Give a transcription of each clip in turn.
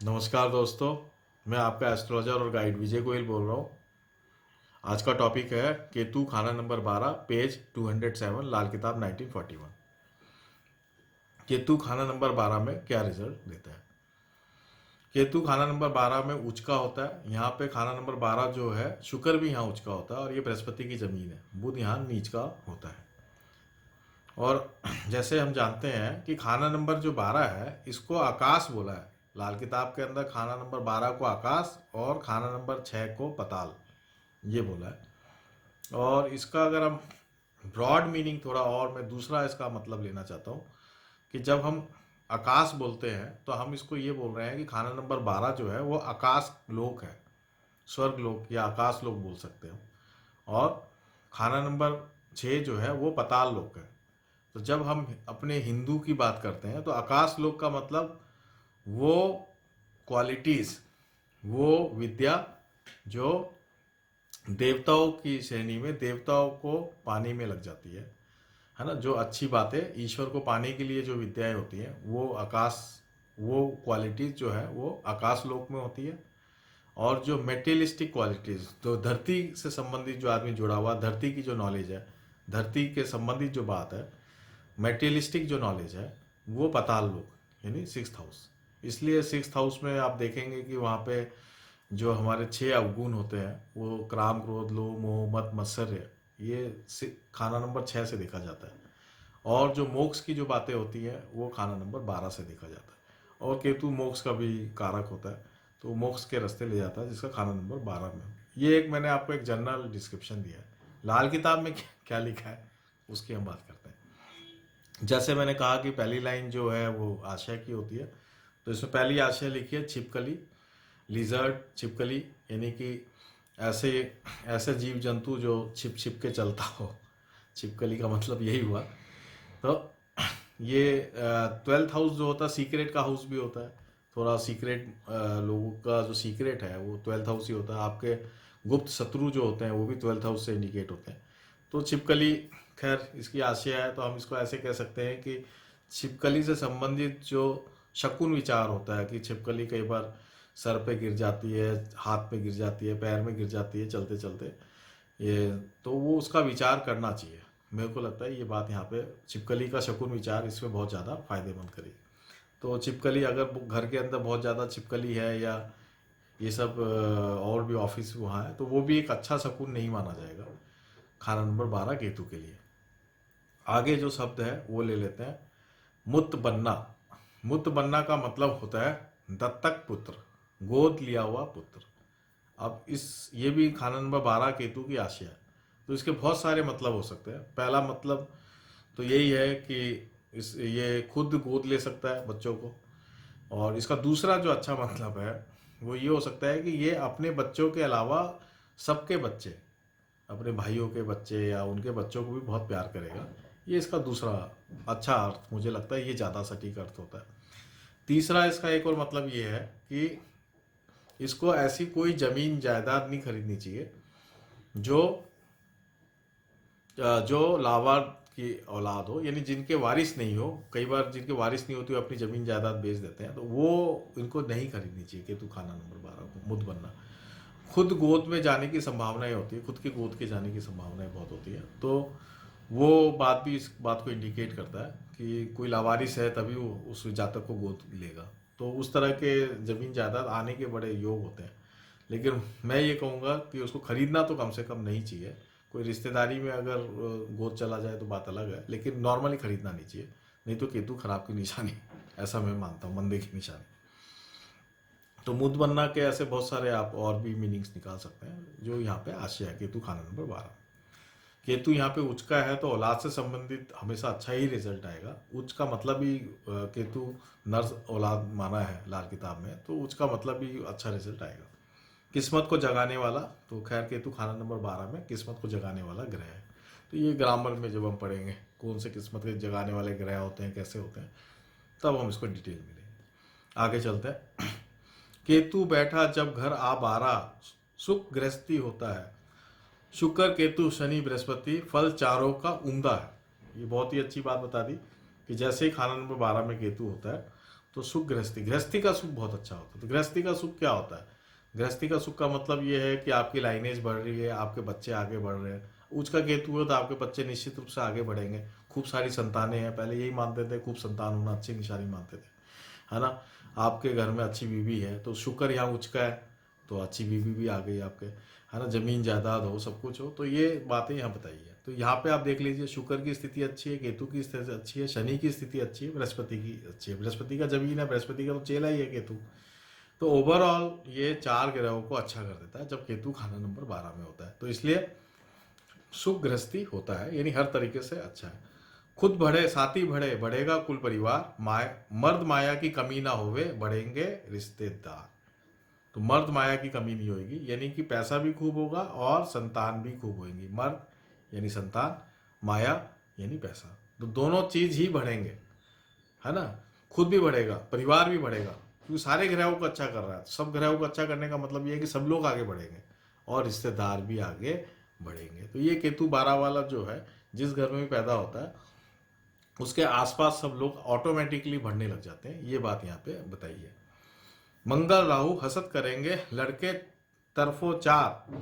नमस्कार दोस्तों। मैं आपका एस्ट्रोलॉजर और गाइड विजय गोयल बोल रहा हूँ। आज का टॉपिक है केतु खाना नंबर 12 पेज 207 लाल किताब 1941। केतु खाना नंबर 12 में क्या रिजल्ट देता है। केतु खाना नंबर 12 में उच्च का होता है। यहाँ पे खाना नंबर 12 जो है शुक्र भी यहाँ उच्च का होता है और ये बृहस्पति की जमीन है। बुध यहाँ नीच का होता है। और जैसे हम जानते हैं कि खाना नंबर जो 12 है इसको आकाश बोला है। लाल किताब के अंदर खाना नंबर 12 को आकाश और खाना नंबर 6 को पताल ये बोला है। और इसका अगर हम ब्रॉड मीनिंग थोड़ा और मैं दूसरा इसका मतलब लेना चाहता हूँ कि जब हम आकाश बोलते हैं तो हम इसको ये बोल रहे हैं कि खाना नंबर 12 जो है वो आकाश लोक है, स्वर्ग लोक या आकाश लोक बोल सकते हैं। और खाना नंबर 6 जो है वो पताल लोक है। तो जब हम अपने हिंदू की बात करते हैं तो आकाश लोक का मतलब वो क्वालिटीज, वो विद्या जो देवताओं की श्रेणी में देवताओं को पाने में लग जाती है ना। जो अच्छी बातें ईश्वर को पाने के लिए जो विद्याएं होती हैं वो आकाश, वो क्वालिटीज जो है वो आकाश लोक में होती है। और जो मेटेरियलिस्टिक क्वालिटीज, तो धरती से संबंधित जो आदमी जुड़ा हुआ, धरती की जो नॉलेज है, धरती के संबंधित जो बात है, मेटेरियलिस्टिक जो नॉलेज है, वो पाताल लोक यानी सिक्स्थ हाउस। इसलिए सिक्स्थ हाउस में आप देखेंगे कि वहाँ पे जो हमारे 6 अवगुण होते हैं वो क्राम क्रोध लोभ मोह मद मत्सर्य, ये खाना नंबर 6 से देखा जाता है। और जो मोक्ष की जो बातें होती हैं वो खाना नंबर 12 से देखा जाता है। और केतु मोक्ष का भी कारक होता है, तो मोक्ष के रास्ते ले जाता है जिसका खाना नंबर 12 में। ये एक मैंने आपको एक जनरल डिस्क्रिप्शन दिया है। लाल किताब में क्या लिखा है उसकी हम बात करते हैं। जैसे मैंने कहा कि पहली लाइन जो है वो आशय की होती है, तो इसमें पहली आशय लिखी है छिपकली, लिजर्ड, छिपकली, यानी कि ऐसे ऐसे जीव जंतु जो छिप छिप के चलता हो। छिपकली का मतलब यही हुआ। तो ये 12th हाउस जो होता है सीक्रेट का हाउस भी होता है। थोड़ा सीक्रेट लोगों का जो सीक्रेट है वो 12th हाउस ही होता है। आपके गुप्त शत्रु जो होते हैं वो भी 12th हाउस से इंडिकेट होते हैं। तो छिपकली, खैर इसकी आशय है तो हम इसको ऐसे कह सकते हैं कि छिपकली से संबंधित जो शकुन विचार होता है कि छिपकली कई बार सर पे गिर जाती है, हाथ पे गिर जाती है, पैर में गिर जाती है चलते चलते, ये तो वो उसका विचार करना चाहिए। मेरे को लगता है ये बात यहाँ पे छिपकली का शकुन विचार इसमें बहुत ज़्यादा फायदेमंद करेगी। तो छिपकली अगर घर के अंदर बहुत ज़्यादा छिपकली है या ये सब और भी ऑफिस वहाँ है तो वो भी एक अच्छा शकुन नहीं माना जाएगा खाना नंबर 12 केतु के लिए। आगे जो शब्द है वो ले लेते हैं, मुत बनना। मुत बनना का मतलब होता है दत्तक पुत्र, गोद लिया हुआ पुत्र। अब इस ये भी खाना नंबर 12 केतु की आशय है। तो इसके बहुत सारे मतलब हो सकते हैं। पहला मतलब तो यही है कि इस ये खुद गोद ले सकता है बच्चों को। और इसका दूसरा जो अच्छा मतलब है वो ये हो सकता है कि ये अपने बच्चों के अलावा सबके बच्चे, अपने भाइयों के बच्चे या उनके बच्चों को भी बहुत प्यार करेगा। ये इसका दूसरा अच्छा अर्थ मुझे लगता है, ये ज़्यादा सटीक अर्थ होता है। तीसरा इसका एक और मतलब ये है कि इसको ऐसी कोई ज़मीन जायदाद नहीं खरीदनी चाहिए जो जो लावा की औलाद हो, यानी जिनके वारिस नहीं हो। कई बार जिनके वारिस नहीं होती वो अपनी ज़मीन जायदाद बेच देते हैं, तो वो इनको नहीं खरीदनी चाहिए। केतु खाना नंबर 12 को मुद बनना। खुद गोद में जाने की संभावनाएं होती है, खुद के गोद के जाने की संभावनाएं बहुत होती है। तो वो बात भी इस बात को इंडिकेट करता है कि कोई लावारिस है तभी वो उस जातक को गोद लेगा। तो उस तरह के ज़मीन जायदाद आने के बड़े योग होते हैं। लेकिन मैं ये कहूँगा कि उसको खरीदना तो कम से कम नहीं चाहिए। कोई रिश्तेदारी में अगर गोद चला जाए तो बात अलग है, लेकिन नॉर्मली खरीदना नहीं चाहिए। नहीं तो केतु खराब की निशानी, ऐसा मैं मानता हूँ, मंदे की निशानी। तो मुद बनना के ऐसे बहुत सारे आप और भी मीनिंग्स निकाल सकते हैं जो यहाँ पे आशय है केतु खाना नंबर 12। केतु यहाँ पे उच्च का है तो औलाद से संबंधित हमेशा अच्छा ही रिजल्ट आएगा। उच्च का मतलब ही केतु नर औलाद माना है लाल किताब में, तो उच्च का मतलब भी अच्छा रिजल्ट आएगा। किस्मत को जगाने वाला, तो खैर केतु खाना नंबर 12 में किस्मत को जगाने वाला ग्रह है। तो ये ग्रामर में जब हम पढ़ेंगे कौन से किस्मत के जगाने वाले ग्रह होते हैं, कैसे होते हैं, तब हम इसको डिटेल में लेंगे। आगे चलते हैं। केतु बैठा जब घर आ 12, सुख गृहस्थी होता है। शुक्र केतु शनि बृहस्पति फल चारों का उम्दा है। ये बहुत ही अच्छी बात बता दी कि जैसे ही खाना नंबर 12 में केतु होता है तो सुख गृहस्थी, गृहस्थी का सुख बहुत अच्छा होता है। तो गृहस्थी का सुख क्या होता है? गृहस्थी का सुख का मतलब ये है कि आपकी लाइनेज बढ़ रही है, आपके बच्चे आगे बढ़ रहे हैं। उच्च का केतु है तो आपके बच्चे निश्चित रूप से आगे बढ़ेंगे, खूब सारी संतानें हैं, पहले यही मानते थे, खूब संतान होना अच्छी निशानी मानते थे, है ना। आपके घर में अच्छी बीवी है तो शुक्र यहाँ उच्च का है, तो अच्छी बीवी भी आ गई आपके, है ना। जमीन जायदाद हो, सब कुछ हो, तो ये बातें यहाँ बताई है। तो यहाँ पे आप देख लीजिए, शुक्र की स्थिति अच्छी है, केतु की स्थिति अच्छी है, शनि की स्थिति अच्छी है, बृहस्पति की अच्छी है। बृहस्पति का जमीन है, बृहस्पति का तो चेला ही है केतु। तो ओवरऑल ये 4 ग्रहों को अच्छा कर देता है जब केतु खाना नंबर 12 में होता है। तो इसलिए सुख गृहस्थी होता है, यानी हर तरीके से अच्छा है। खुद बढ़े साथी बढ़े, बढ़ेगा कुल परिवार, मर्द माया की कमी ना होवे, बढ़ेंगे रिश्तेदार। तो मर्द माया की कमी नहीं होगी, यानी कि पैसा भी खूब होगा और संतान भी खूब होंगी। मर्द यानी संतान, माया यानी पैसा, तो दोनों चीज ही बढ़ेंगे, है ना। खुद भी बढ़ेगा, परिवार भी बढ़ेगा, क्योंकि सारे ग्रहों को अच्छा कर रहा है। सब ग्रहों को अच्छा करने का मतलब ये है कि सब लोग आगे बढ़ेंगे और रिश्तेदार भी आगे बढ़ेंगे। तो ये केतु 12 वाला जो है, जिस घर में भी पैदा होता है उसके आसपास सब लोग ऑटोमेटिकली बढ़ने लग जाते हैं। ये बात यहाँ पे बताई है। मंगल राहु हसत करेंगे, लड़के तरफो चार,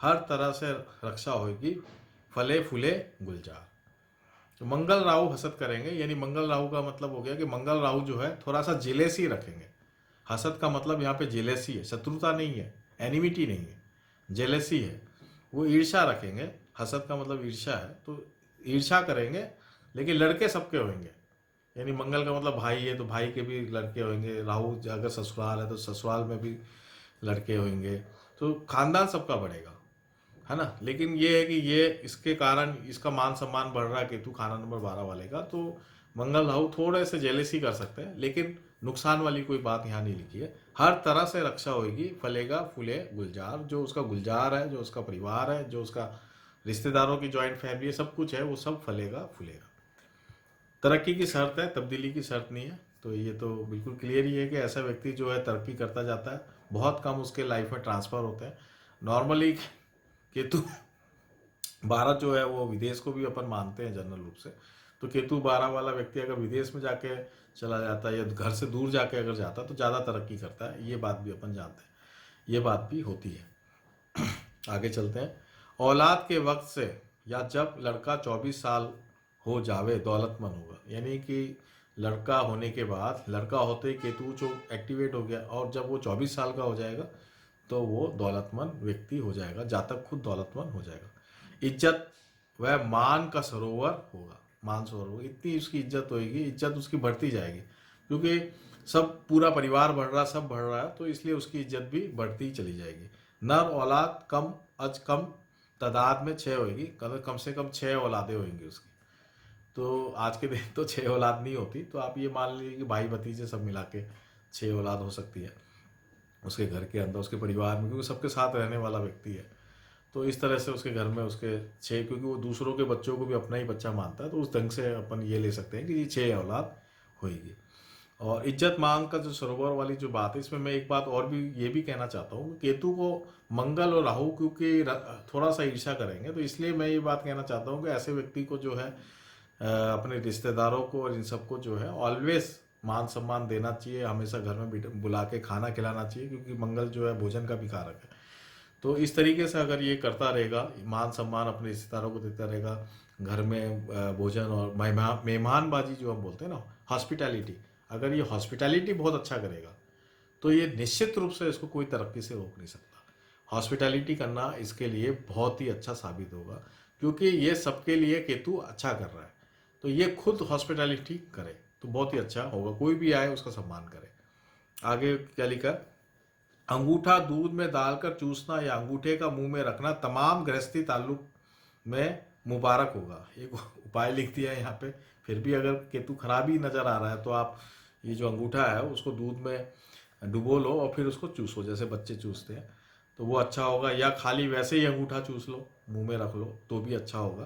हर तरह से रक्षा होगी, फले फूले गुलजार। तो मंगल राहु हसत करेंगे, यानी मंगल राहु का मतलब हो गया कि मंगल राहु जो है थोड़ा सा जेलेसी रखेंगे। हसत का मतलब यहाँ पे जेलेसी है, शत्रुता नहीं है, एनिमिटी नहीं है, जेलेसी है। वो ईर्ष्या रखेंगे, हसत का मतलब ईर्ष्या है, तो ईर्ष्या करेंगे, लेकिन लड़के सबके होंगे। यानी मंगल का मतलब भाई है तो भाई के भी लड़के होंगे, राहु अगर ससुराल है तो ससुराल में भी लड़के होंगे, तो खानदान सबका बढ़ेगा, है ना। लेकिन ये है कि ये इसके कारण इसका मान सम्मान बढ़ रहा है केतु खाना नंबर 12 वाले का। तो मंगल राहु थोड़े से जेलेसी कर सकते हैं, लेकिन नुकसान वाली कोई बात यहाँ नहीं लिखी है। हर तरह से रक्षा होगी, फलेगा फूले गुलजार। जो उसका गुलजार है, जो उसका परिवार है, जो उसका रिश्तेदारों की ज्वाइंट फैमिली है, सब कुछ है, वो सब फलेगा फूलेगा। तरक्की की शर्त है, तब्दीली की शर्त नहीं है। तो ये तो बिल्कुल क्लियर ही है कि ऐसा व्यक्ति जो है तरक्की करता जाता है, बहुत कम उसके लाइफ में ट्रांसफ़र होते हैं। नॉर्मली केतु 12 जो है वो विदेश को भी अपन मानते हैं जनरल रूप से। तो केतु 12 वाला व्यक्ति अगर विदेश में जाके चला जाता है या घर से दूर जाके अगर जाता है तो ज़्यादा तरक्की करता है, ये बात भी अपन जानते हैं, ये बात भी होती है। आगे चलते हैं। औलाद के वक्त से या जब लड़का 24 साल हो जावे दौलतमंद होगा, यानी कि लड़का होने के बाद, लड़का होते ही केतु जो एक्टिवेट हो गया और जब वो 24 साल का हो जाएगा तो वो दौलतमंद व्यक्ति हो जाएगा, जातक खुद दौलतमंद हो जाएगा। इज्जत वह मान का सरोवर होगा, मान सरोवर, इतनी उसकी इज्जत होगी, इज्जत उसकी बढ़ती जाएगी, क्योंकि सब पूरा परिवार बढ़ रहा, सब बढ़ रहा है, तो इसलिए उसकी इज्जत भी बढ़ती चली जाएगी। नर औलाद कम अज कम तादाद में 6 होगी, कम से कम 6 औलादें होंगी उसकी। तो आज के दिन तो 6 औलाद नहीं होती, तो आप ये मान लीजिए कि भाई भतीजे सब मिला के 6 औलाद हो सकती है उसके घर के अंदर, उसके परिवार में, क्योंकि सबके साथ रहने वाला व्यक्ति है। तो इस तरह से उसके घर में उसके 6, क्योंकि वो दूसरों के बच्चों को भी अपना ही बच्चा मानता है, तो उस ढंग से अपन ये ले सकते हैं कि ये 6 औलाद होगी। और इज्जत मान का जो सरोवर वाली जो बात है, इसमें मैं एक बात और भी ये भी कहना चाहता हूँ, केतु को मंगल और राहु क्योंकि थोड़ा सा ईर्ष्या करेंगे, तो इसलिए मैं ये बात कहना चाहता हूँ कि ऐसे व्यक्ति को जो है अपने रिश्तेदारों को और इन सबको जो है ऑलवेज मान सम्मान देना चाहिए, हमेशा घर में बुला के खाना खिलाना चाहिए, क्योंकि मंगल जो है भोजन का भी कारक है। तो इस तरीके से अगर ये करता रहेगा, मान सम्मान अपने रिश्तेदारों को देता रहेगा, घर में भोजन और मेहमानबाजी जो हम बोलते हैं ना, हॉस्पिटैलिटी, अगर ये हॉस्पिटैलिटी बहुत अच्छा करेगा तो ये निश्चित रूप से इसको कोई तरक्की से रोक नहीं सकता। हॉस्पिटैलिटी करना इसके लिए बहुत ही अच्छा साबित होगा, क्योंकि ये सबके लिए केतु अच्छा कर रहा है, तो ये खुद हॉस्पिटैलिटी करे तो बहुत ही अच्छा होगा, कोई भी आए उसका सम्मान करे। आगे क्या लिखा? अंगूठा दूध में डालकर चूसना या अंगूठे का मुंह में रखना तमाम गृहस्थी ताल्लुक में मुबारक होगा। एक उपाय लिख दिया है यहाँ पे। फिर भी अगर केतु खराब ही नजर आ रहा है तो आप ये जो अंगूठा है उसको दूध में डुबो लो और फिर उसको चूसो, जैसे बच्चे चूसते हैं, तो वो अच्छा होगा। या खाली वैसे ही अंगूठा चूस लो, मुंह में रख लो, तो भी अच्छा होगा।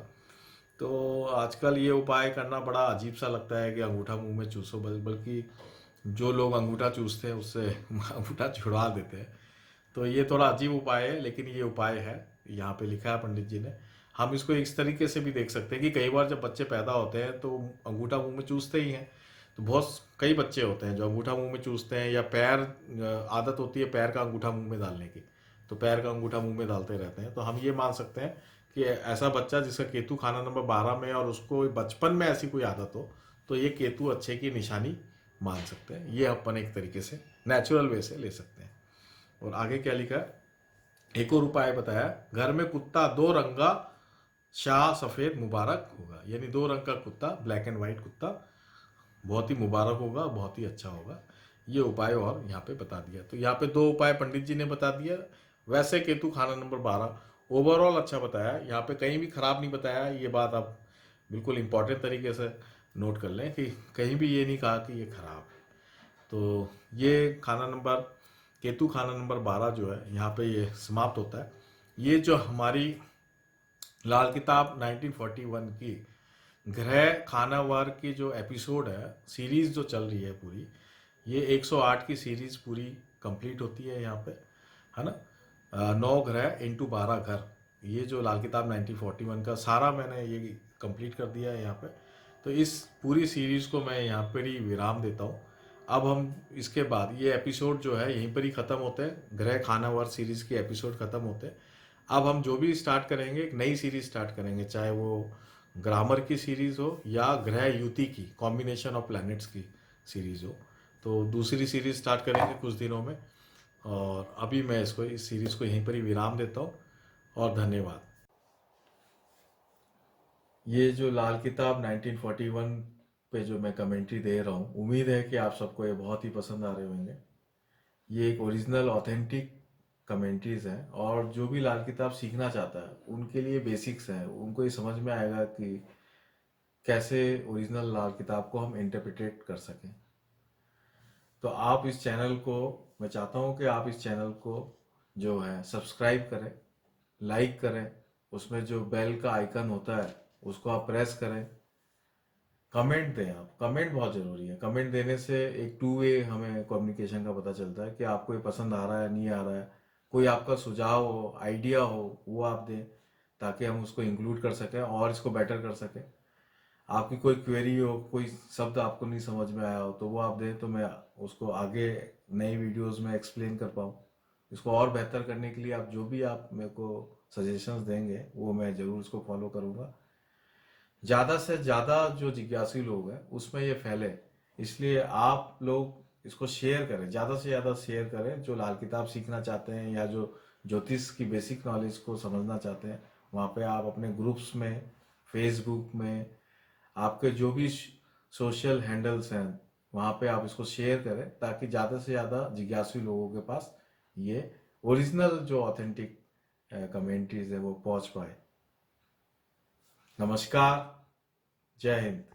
तो आजकल ये उपाय करना बड़ा अजीब सा लगता है कि अंगूठा मुंह में चूसो, बल्कि जो लोग अंगूठा चूसते हैं उससे अंगूठा छुड़वा देते हैं। तो ये थोड़ा अजीब उपाय है, लेकिन ये उपाय है, यहाँ पे लिखा है पंडित जी ने। हम इसको इस तरीके से भी देख सकते हैं कि कई बार जब बच्चे पैदा होते हैं तो अंगूठा मुंह में चूसते ही हैं, तो बहुत कई बच्चे होते हैं जो अंगूठा मुंह में चूसते हैं, या पैर आदत होती है पैर का अंगूठा मुंह में डालने की, तो पैर का अंगूठा मुंह में डालते रहते हैं। तो हम ये मान सकते हैं कि ऐसा बच्चा जिसका केतु खाना नंबर 12 में और उसको बचपन में ऐसी कोई आदत हो, तो ये केतु अच्छे की निशानी मान सकते हैं। ये अपन एक तरीके से नेचुरल वे से ले सकते हैं। और आगे क्या लिखा है, एक और उपाय बताया, घर में कुत्ता 2 रंग का शाह सफ़ेद मुबारक होगा, यानी 2 रंग का कुत्ता, ब्लैक एंड वाइट कुत्ता बहुत ही मुबारक होगा, बहुत ही अच्छा होगा। ये उपाय और यहाँ पे बता दिया। तो यहाँ पे 2 उपाय पंडित जी ने बता दिया। वैसे केतु खाना नंबर 12 ओवरऑल अच्छा बताया, यहाँ पे कहीं भी खराब नहीं बताया। ये बात आप बिल्कुल इंपॉर्टेंट तरीके से नोट कर लें कि कहीं भी ये नहीं कहा कि ये खराब है। तो ये खाना नंबर केतु खाना नंबर 12 जो है यहाँ पे ये समाप्त होता है। ये जो हमारी लाल किताब 1941 की ग्रह खानावार की जो एपिसोड है, सीरीज जो चल रही है पूरी, ये 108 की सीरीज पूरी कंप्लीट होती है यहाँ पे, है ना। 9 ग्रह इंटू 12 घर, ये जो लाल किताब 1941 का सारा मैंने ये कंप्लीट कर दिया है यहाँ पे। तो इस पूरी सीरीज को मैं यहाँ पर ही विराम देता हूँ। अब हम इसके बाद ये एपिसोड जो है यहीं पर ही ख़त्म होते हैं, ग्रह खानावार सीरीज के एपिसोड ख़त्म होते हैं। अब हम जो भी स्टार्ट करेंगे एक नई सीरीज स्टार्ट करेंगे, चाहे वो ग्रामर की सीरीज़ हो या ग्रह युति की, कॉम्बिनेशन ऑफ प्लैनेट्स की सीरीज़ हो। तो दूसरी सीरीज़ स्टार्ट करेंगे कुछ दिनों में। और अभी मैं इस सीरीज़ को यहीं पर ही विराम देता हूँ, और धन्यवाद। ये जो लाल किताब 1941 पे जो मैं कमेंट्री दे रहा हूँ, उम्मीद है कि आप सबको ये बहुत ही पसंद आ रहे होंगे। ये एक ओरिजिनल ऑथेंटिक कमेंट्रीज हैं, और जो भी लाल किताब सीखना चाहता है उनके लिए बेसिक्स हैं, उनको ये समझ में आएगा कि कैसे ओरिजिनल लाल किताब को हम इंटरप्रिटेट कर सकें। तो आप इस चैनल को, मैं चाहता हूँ कि आप इस चैनल को जो है सब्सक्राइब करें, लाइक करें, उसमें जो बेल का आइकन होता है उसको आप प्रेस करें, कमेंट दें। आप कमेंट बहुत ज़रूरी है, कमेंट देने से एक 2 वे हमें कम्युनिकेशन का पता चलता है कि आपको ये पसंद आ रहा है नहीं आ रहा है। कोई आपका सुझाव हो, आइडिया हो, वो आप दें ताकि हम उसको इंक्लूड कर सकें और इसको बेटर कर सकें। आपकी कोई क्वेरी हो, कोई शब्द आपको नहीं समझ में आया हो, तो वो आप दें तो मैं उसको आगे नई वीडियोस में एक्सप्लेन कर पाऊँ। इसको और बेहतर करने के लिए आप जो भी आप मेरे को सजेशंस देंगे वो मैं ज़रूर उसको फॉलो करूँगा। ज़्यादा से ज़्यादा जो जिज्ञासु लोग हैं उसमें ये फैले, इसलिए आप लोग इसको शेयर करें, ज़्यादा से ज़्यादा शेयर करें। जो लाल किताब सीखना चाहते हैं या जो ज्योतिष की बेसिक नॉलेज को समझना चाहते हैं, वहाँ पे आप अपने ग्रुप्स में, फेसबुक में, आपके जो भी सोशल हैंडल्स हैं वहाँ पे आप इसको शेयर करें, ताकि ज़्यादा से ज़्यादा जिज्ञासु लोगों के पास ये ओरिजिनल जो ऑथेंटिक कमेंट्रीज है वो पहुँच पाए। नमस्कार, जय हिंद।